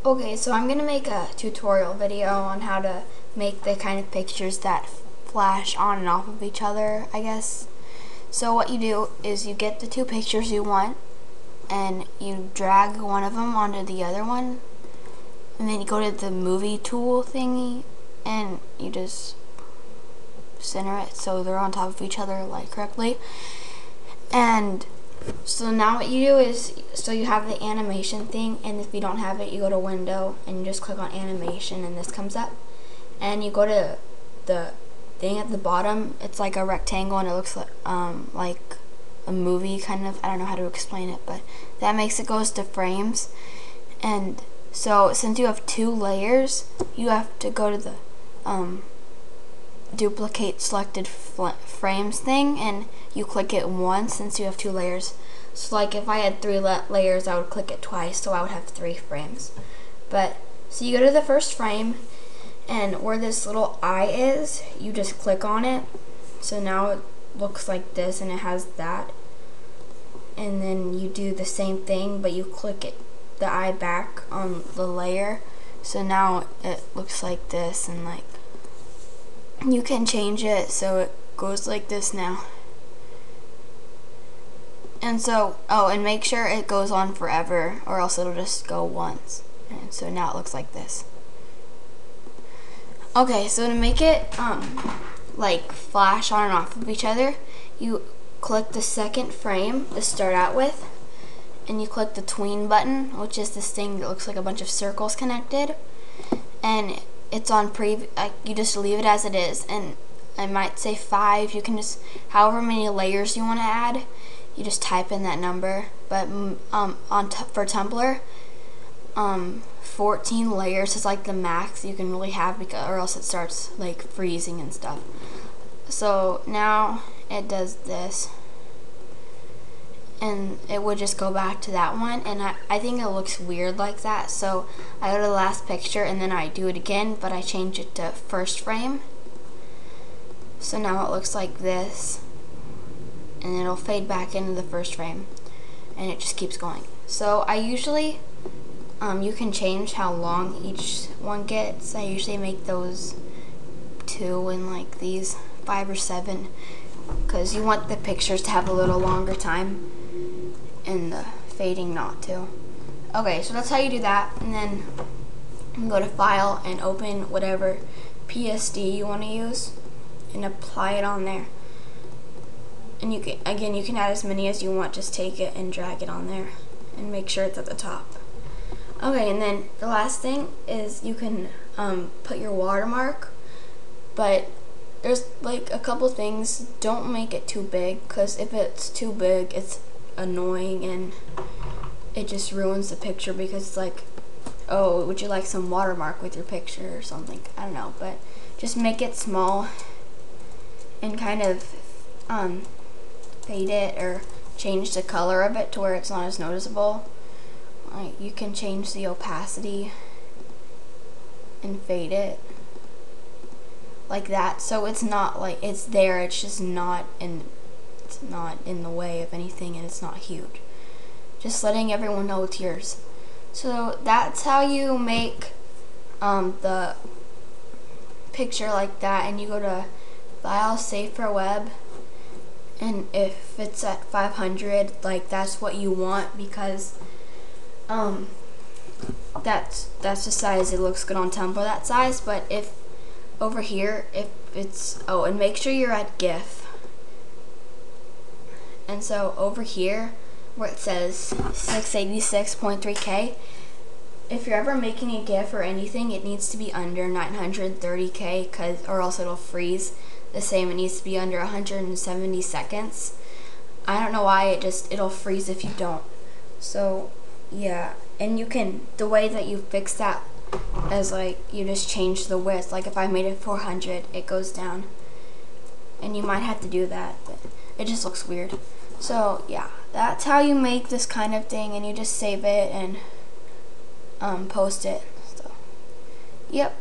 Okay, so I'm gonna make a tutorial video on how to make the kind of pictures that flash on and off of each other, I guess. So what you do is you get the two pictures you want and you drag one of them onto the other one, and then you go to the movie tool thingy and you just center it so they're on top of each other like correctly. And so now what you do is, so you have the animation thing, and if you don't have it, you go to window and you just click on animation and this comes up. And you go to the thing at the bottom, it's like a rectangle and it looks like a movie kind of, I don't know how to explain it, but that makes it goes to frames. And so since you have two layers, you have to go to the duplicate selected frames thing, and you click it once since you have two layers. So like if I had three layers, I would click it twice, so I would have 3 frames. But so you go to the first frame, and where this little eye is, you just click on it. So now it looks like this and it has that. And then you do the same thing, but you click it, the eye back on the layer. So now it looks like this, and like you can change it so it goes like this now. And so, and make sure it goes on forever or else it'll just go once. And so now it looks like this. Okay, so to make it like flash on and off of each other, you click the second frame to start out with, and you click the tween button, which is this thing that looks like a bunch of circles connected, and it's on you just leave it as it is, and I might say 5. You can just, however many layers you want to add, you just type in that number. But for Tumblr, 14 layers is like the max you can really have, or else it starts like freezing and stuff. So now it does this, and it would just go back to that one, and I think it looks weird like that, so I go to the last picture and then I do it again, but I change it to first frame. So now it looks like this, and it'll fade back into the first frame, and it just keeps going. So I usually, you can change how long each one gets. I usually make those 2 and like these 5 or 7, because you want the pictures to have a little longer time and the fading not to. Okay, so that's how you do that, and then you can go to File and open whatever PSD you want to use and apply it on there. And you can add as many as you want. Just take it and drag it on there and make sure it's at the top. Okay, and then the last thing is you can put your watermark, but there's like a couple things. Don't make it too big, because if it's too big, it's annoying and it just ruins the picture, because it's like, oh, would you like some watermark with your picture or something? I don't know, but just make it small and kind of fade it or change the color of it to where it's not as noticeable. Like, you can change the opacity and fade it like that, so it's not like it's there, it's just not in the way of anything, and it's not huge. Just letting everyone know it's yours. So that's how you make the picture like that, and you go to File, Save for Web, and if it's at 500, like that's what you want, because that's the size it looks good on Tumblr, that size. But if over here, if it's, and make sure you're at GIF. And so over here where it says 686.3K, if you're ever making a GIF or anything, it needs to be under 930K, or else it'll freeze. The same, it needs to be under 170 seconds. I don't know why, it'll freeze if you don't. So yeah, and you can, the way that you fix that is like you just change the width. Like if I made it 400, it goes down, and you might have to do that, but it just looks weird. So yeah, that's how you make this kind of thing, and you just save it and post it. So yep.